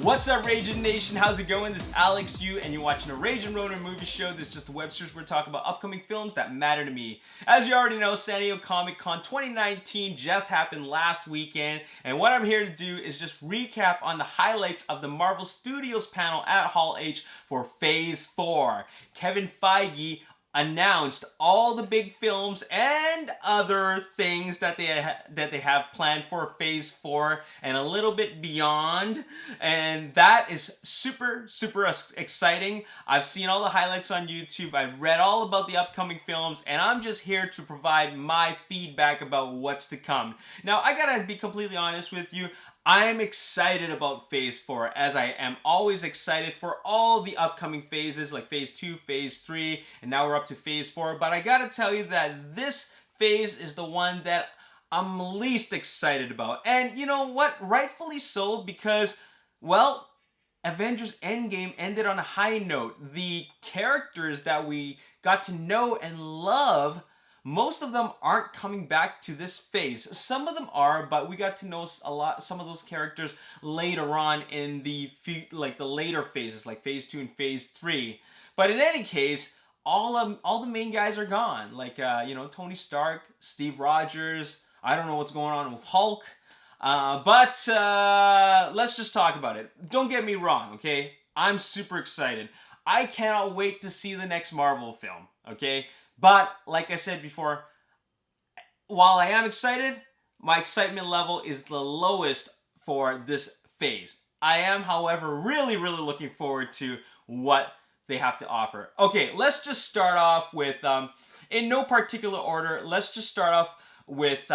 What's up, Ragin Nation? How's it going? This is Alex Yu, and you're watching a Ragin Ronin movie show. This is just a web series where we talk about upcoming films that matter to me. As you already know, San Diego Comic-Con 2019 just happened last weekend, and what I'm here to do is just recap on the highlights of the Marvel Studios panel at Hall H for Phase 4. Kevin Feige announced all the big films and other things that they have planned for Phase 4 and a little bit beyond, and that is super exciting. I've seen all the highlights on YouTube, I've read all about the upcoming films, and I'm just here to provide my feedback about what's to come. Now, I gotta be completely honest with you, I'm excited about Phase 4, as I am always excited for all the upcoming phases, like Phase 2, Phase 3, and now we're up to Phase 4. But I gotta tell you that this phase is the one that I'm least excited about. And you know what? Rightfully so, because, well, Avengers Endgame ended on a high note. The characters that we got to know and love, most of them aren't coming back to this phase. Some of them are, but we got to know some of those characters later on in the later phases, like Phase 2 and Phase 3. But in any case, all the main guys are gone. Like Tony Stark, Steve Rogers. I don't know what's going on with Hulk. But let's just talk about it. Don't get me wrong, okay? I'm super excited. I cannot wait to see the next Marvel film, okay? But, like I said before, while I am excited, my excitement level is the lowest for this phase. I am, however, really looking forward to what they have to offer. Okay, let's just start off with, in no particular order, let's just start off with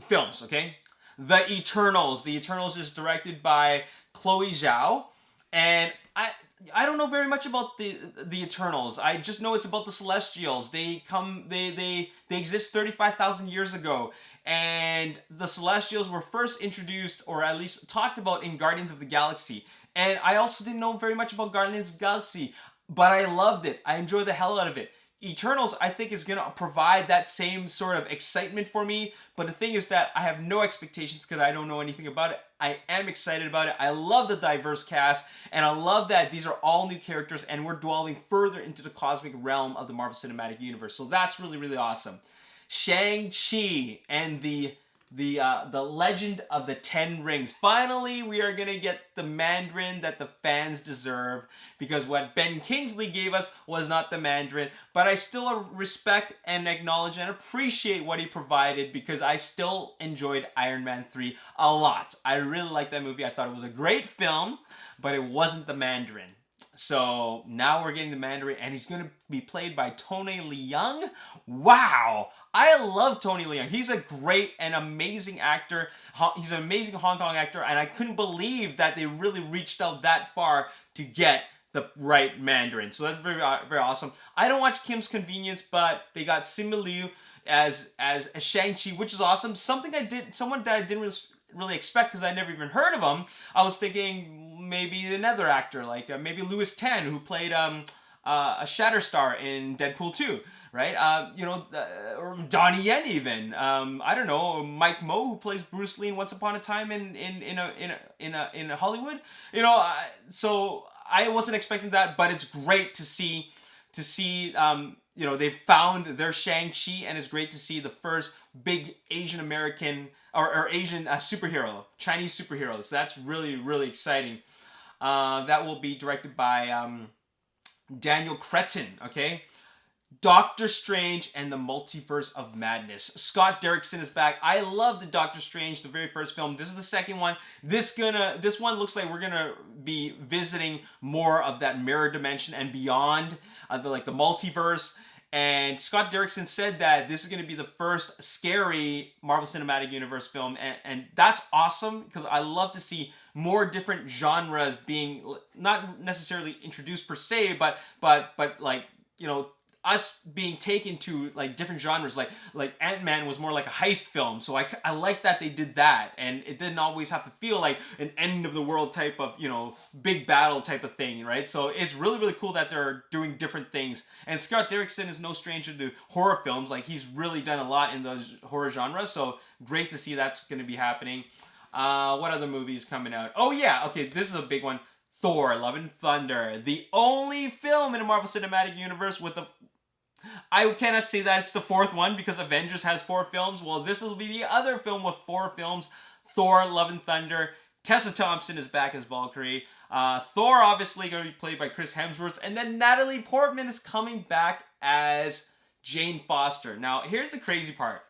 films, okay? The Eternals. The Eternals is directed by Chloe Zhao, and I don't know very much about the Eternals. I just know it's about the Celestials. They exist 35,000 years ago, and the Celestials were first introduced, or at least talked about, in Guardians of the Galaxy. And I also didn't know very much about Guardians of the Galaxy, but I loved it. I enjoyed the hell out of it. Eternals, I think, is going to provide that same sort of excitement for me, but the thing is that I have no expectations because I don't know anything about it. I am excited about it. I love the diverse cast, and I love that these are all new characters, and we're delving further into the cosmic realm of the Marvel Cinematic Universe, so that's really awesome. Shang-Chi and the Legend of the Ten Rings. Finally, we are going to get the Mandarin that the fans deserve, because what Ben Kingsley gave us was not the Mandarin, but I still respect and acknowledge and appreciate what he provided, because I still enjoyed Iron Man 3 a lot. I really liked that movie. I thought it was a great film, but it wasn't the Mandarin. So now we're getting the Mandarin, and he's going to be played by Tony Leung. Wow! I love Tony Leung. He's a great and amazing actor. He's an amazing Hong Kong actor, and I couldn't believe that they really reached out that far to get the right Mandarin. So that's very awesome. I don't watch Kim's Convenience, but they got Simu Liu as Shang-Chi, which is awesome. Someone that I didn't really expect, because I never even heard of him. I was thinking maybe another actor, like maybe Louis Tan, who played a Shatterstar in Deadpool 2. Right? Or Donnie Yen even. I don't know, Mike Moe, who plays Bruce Lee in Once Upon a Time in Hollywood. So I wasn't expecting that, but it's great to see. They've found their Shang-Chi, and it's great to see the first big Asian American or Asian superhero, Chinese superhero. So that's really exciting. That will be directed by Daniel Cretton. Okay. Doctor Strange and the Multiverse of Madness. Scott Derrickson is back. I love the Doctor Strange, the very first film. This is the second one. This one looks like we're gonna be visiting more of that mirror dimension and beyond, the multiverse. And Scott Derrickson said that this is going to be the first scary Marvel Cinematic Universe film, and that's awesome, because I love to see more different genres being not necessarily introduced per se, but us being taken to different genres. Like Ant-Man was more like a heist film, so I like that they did that, and it didn't always have to feel like an end of the world type of big battle type of thing, right? So it's really cool that they're doing different things. And Scott Derrickson is no stranger to horror films. Like, he's really done a lot in those horror genres, so great to see that's going to be happening. What other movies coming out? Oh yeah, okay, this is a big one. Thor: Love and Thunder, the only film in the Marvel Cinematic Universe with the... I cannot say that it's the fourth one because Avengers has 4 films. Well, this will be the other film with 4 films. Thor: Love and Thunder. Tessa Thompson is back as Valkyrie. Thor obviously going to be played by Chris Hemsworth. And then Natalie Portman is coming back as Jane Foster. Now, here's the crazy part.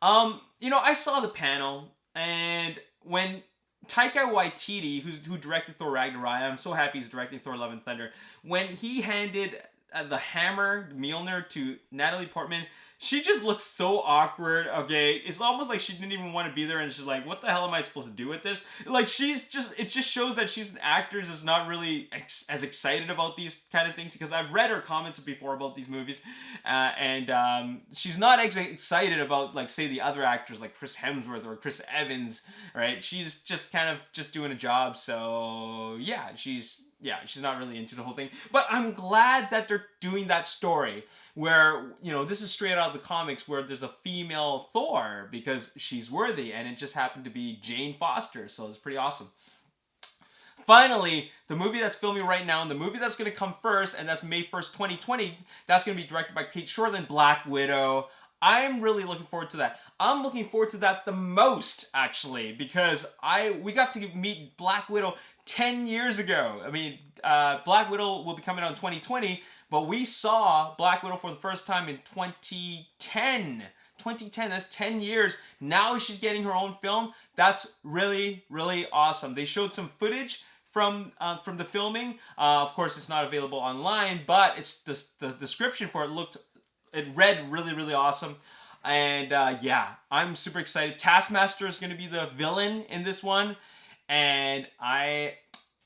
You know, I saw the panel, and when Taika Waititi, who directed Thor Ragnarok, I'm so happy he's directing Thor Love and Thunder, when he handed the hammer, Mjolnir, to Natalie Portman, she just looks so awkward, okay? It's almost like she didn't even want to be there, and she's like, what the hell am I supposed to do with this? Like, it just shows that she's an actor that's not really as excited about these kind of things, because I've read her comments before about these movies, and she's not excited about, like, say, the other actors, like Chris Hemsworth or Chris Evans, right? She's just kind of just doing a job, so, yeah, she's not really into the whole thing. But I'm glad that they're doing that story where, you know, this is straight out of the comics where there's a female Thor because she's worthy, and it just happened to be Jane Foster, so it's pretty awesome. Finally, the movie that's filming right now, and the movie that's going to come first, and that's May 1st, 2020, that's going to be directed by Kate Shortland, Black Widow. I'm really looking forward to that. I'm looking forward to that the most, actually, because we got to meet Black Widow 10 years ago. I mean, Black Widow will be coming out in 2020, but we saw Black Widow for the first time in 2010. 2010, that's 10 years. Now she's getting her own film. That's really, really awesome. They showed some footage from the filming. Of course, it's not available online, but it's the description for it read really, really awesome. And yeah, I'm super excited. Taskmaster is going to be the villain in this one. And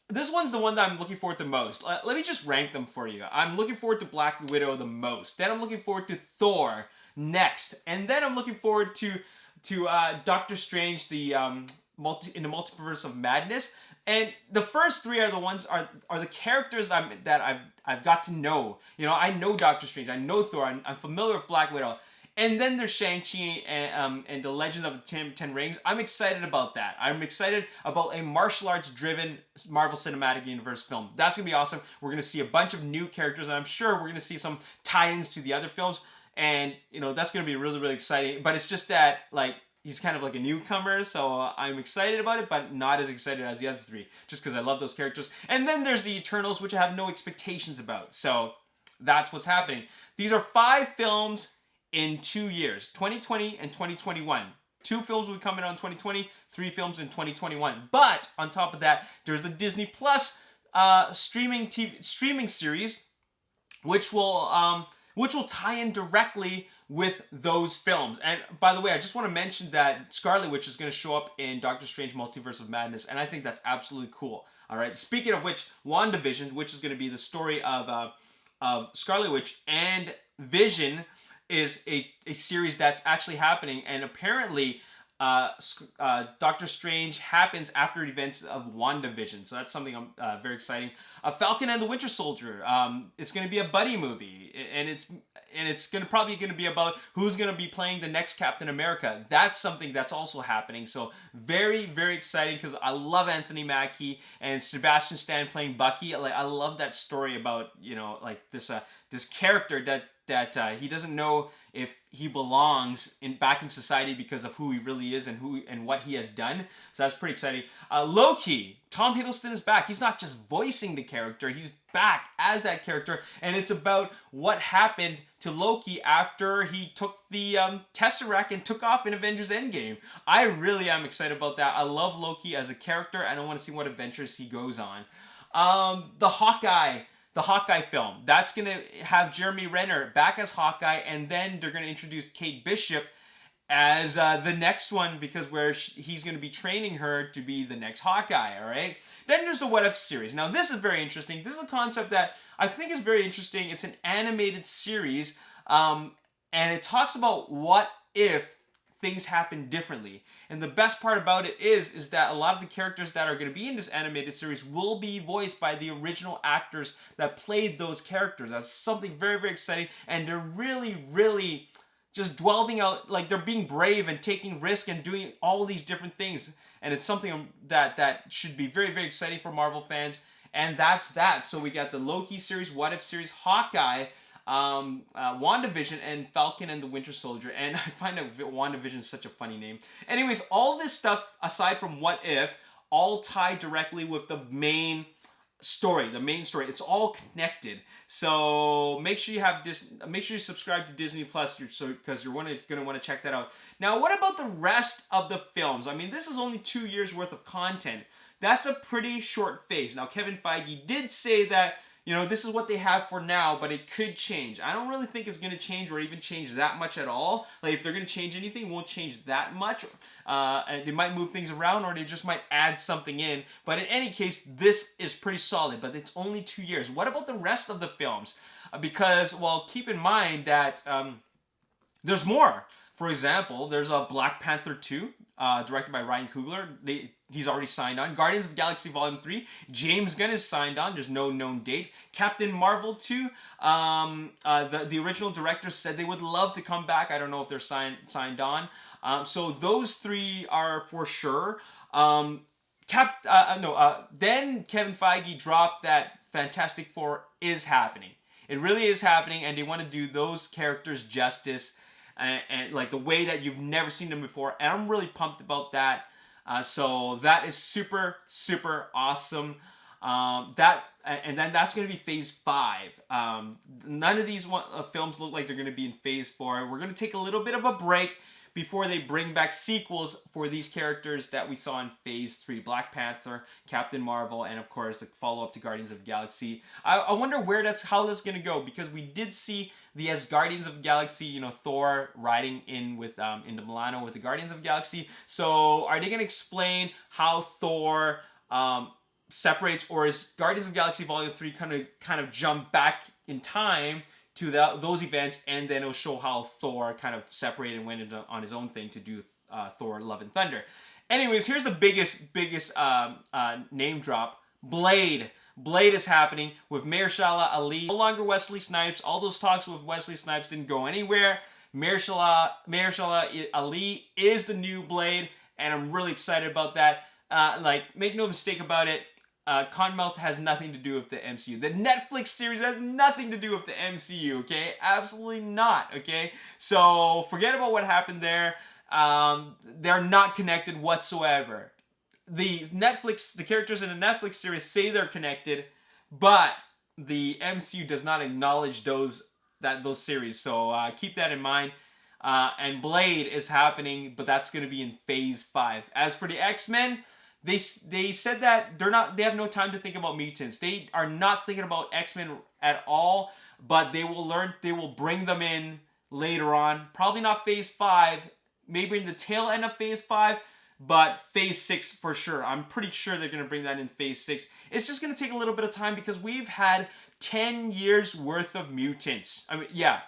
this one's the one that I'm looking forward to most. Let me just rank them for you. I'm looking forward to Black Widow the most. Then I'm looking forward to Thor next. And then I'm looking forward to Doctor Strange, in the Multiverse of Madness. And the first 3 are the ones are the characters that I've got to know. You know, I know Doctor Strange, I know Thor, I'm familiar with Black Widow. And then there's Shang-Chi and the Legend of the Ten Rings. I'm excited about that. I'm excited about a martial arts-driven Marvel Cinematic Universe film. That's going to be awesome. We're going to see a bunch of new characters, and I'm sure we're going to see some tie-ins to the other films. And, you know, that's going to be really, really exciting. But it's just that, like, he's kind of like a newcomer, so I'm excited about it, but not as excited as the other 3, just because I love those characters. And then there's the Eternals, which I have no expectations about. So that's what's happening. These are 5 films in 2 years, 2020 and 2021. 2 films will be coming out in 2020, 3 films in 2021. But on top of that, there's the Disney Plus streaming series, which will tie in directly with those films. And by the way, I just want to mention that Scarlet Witch is going to show up in Doctor Strange Multiverse of Madness, and I think that's absolutely cool. All right. Speaking of which, WandaVision, which is going to be the story of Scarlet Witch and Vision, is a series that's actually happening, and apparently Doctor Strange happens after events of WandaVision, so that's something very exciting. Falcon and the Winter Soldier, it's going to be a buddy movie, and it's probably going to be about who's going to be playing the next Captain America. That's something that's also happening, so very, very exciting, because I love Anthony Mackie and Sebastian Stan playing Bucky. Like, I love that story about, you know, like this character that he doesn't know if he belongs back in society because of who he really is and what he has done. So that's pretty exciting. Loki, Tom Hiddleston is back. He's not just voicing the character, he's back as that character, and it's about what happened to Loki after he took the Tesseract and took off in Avengers Endgame. I really am excited about that. I love Loki as a character, and I want to see what adventures he goes on. The Hawkeye film, that's going to have Jeremy Renner back as Hawkeye, and then they're going to introduce Kate Bishop as the next one, because he's going to be training her to be the next Hawkeye, all right? Then there's the What If series. Now, this is very interesting. This is a concept that I think is very interesting. It's an animated series, and it talks about what if things happen differently. And the best part about it is that a lot of the characters that are going to be in this animated series will be voiced by the original actors that played those characters. That's something very, very exciting, and they're really, really just dwelling out, like they're being brave and taking risk and doing all these different things. And it's something that should be very, very exciting for Marvel fans. And that's that. So we got the Loki series, What If series, Hawkeye, WandaVision, and Falcon and the Winter Soldier. And I find that WandaVision is such a funny name. Anyways, all this stuff, aside from What If, all tied directly with the main story. It's all connected. So make sure you have this. Make sure you subscribe to Disney Plus, because you're going to want to check that out. Now, what about the rest of the films? I mean, this is only 2 years worth of content. That's a pretty short phase. Now, Kevin Feige did say that, you know, this is what they have for now, but it could change. I don't really think it's going to change or even change that much at all. Like, if they're going to change anything, it won't change that much. And they might move things around, or they just might add something in. But in any case, this is pretty solid, but it's only 2 years. What about the rest of the films? Because, well, keep in mind that there's more. For example, there's a Black Panther 2, directed by Ryan Coogler. He's already signed on. Guardians of the Galaxy Volume 3, James Gunn is signed on. There's no known date. Captain Marvel 2, the original directors said they would love to come back. I don't know if they're signed on. So those 3 are for sure. Then Kevin Feige dropped that Fantastic Four is happening. It really is happening, and they want to do those characters justice. And like the way that you've never seen them before. And I'm really pumped about that. So that is super, super awesome. And then that's going to be Phase 5. None of these films look like they're going to be in Phase 4. We're going to take a little bit of a break before they bring back sequels for these characters that we saw in Phase 3. Black Panther, Captain Marvel, and of course the follow-up to Guardians of the Galaxy. I wonder how that's going to go, because we did see the Guardians of the Galaxy, you know, Thor riding in with into Milano with the Guardians of the Galaxy. So are they going to explain how Thor separates, or is Guardians of the Galaxy Volume 3 kind of jump back in time to those events, and then it'll show how Thor kind of separated and went on his own thing to do Thor Love and Thunder. Anyways, here's the biggest name drop. Blade. Blade is happening with Mahershala Ali. No longer Wesley Snipes. All those talks with Wesley Snipes didn't go anywhere. Mahershala Ali is the new Blade, and I'm really excited about that. Make no mistake about it, Cottonmouth has nothing to do with the MCU. The Netflix series has nothing to do with the MCU, okay? Absolutely not, okay? So forget about what happened there. They're not connected whatsoever. The characters in the Netflix series say they're connected, but the MCU does not acknowledge those series. So keep that in mind. And Blade is happening, but that's going to be in Phase 5. As for the X-Men, they said that they have no time to think about mutants. They are not thinking about X-Men at all, but they will bring them in later on. Probably not Phase 5, maybe in the tail end of Phase 5, but Phase 6 for sure. I'm pretty sure they're going to bring that in Phase 6. It's just going to take a little bit of time because we've had 10 years worth of mutants. I mean, yeah.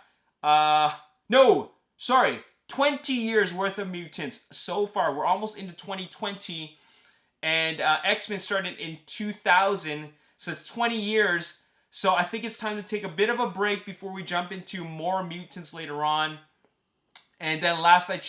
20 years worth of mutants so far. We're almost into 2020, and X-Men started in 2000, so it's 20 years. So I think it's time to take a bit of a break before we jump into more mutants later on. And then last I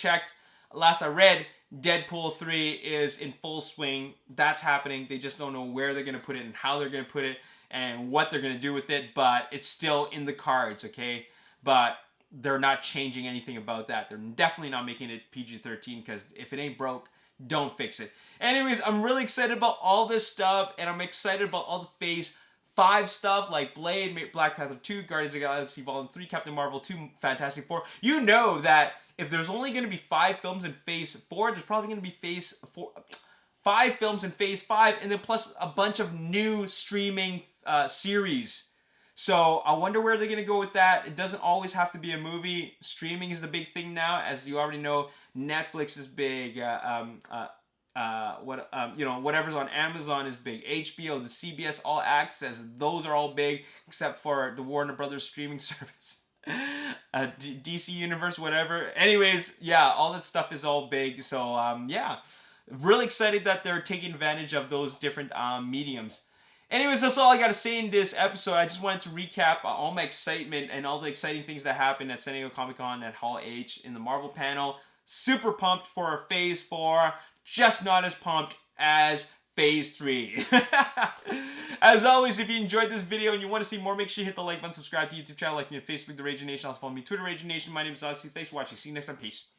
read, Deadpool 3 is in full swing. That's happening. They just don't know where they're going to put it and how they're going to put it and what they're going to do with it, but it's still in the cards, okay? But they're not changing anything about that. They're definitely not making it PG-13, because if it ain't broke, don't fix it. Anyways, I'm really excited about all this stuff, and I'm excited about all the Phase 5 stuff like Blade, Black Panther 2, Guardians of the Galaxy Volume 3, Captain Marvel 2, Fantastic Four. You know that if there's only going to be 5 films in Phase 4, there's probably going to be 5 films in Phase 5, and then plus a bunch of new streaming series. So I wonder where they're going to go with that. It doesn't always have to be a movie. Streaming is the big thing now. As you already know, Netflix is big. Whatever's on Amazon is big. HBO, the CBS All Access, those are all big, except for the Warner Brothers streaming service. DC Universe, whatever. Anyways, yeah, all that stuff is all big. So, yeah, really excited that they're taking advantage of those different mediums. Anyways, that's all I got to say in this episode. I just wanted to recap all my excitement and all the exciting things that happened at San Diego Comic-Con at Hall H in the Marvel panel. Super pumped for Phase 4, just not as pumped as Phase 3. As always, if you enjoyed this video and you want to see more, make sure you hit the like button, subscribe to the YouTube channel, like me on Facebook, The Ragin Nation. Also follow me on Twitter, Ragin Nation. My name is Alex. Thanks for watching. See you next time. Peace.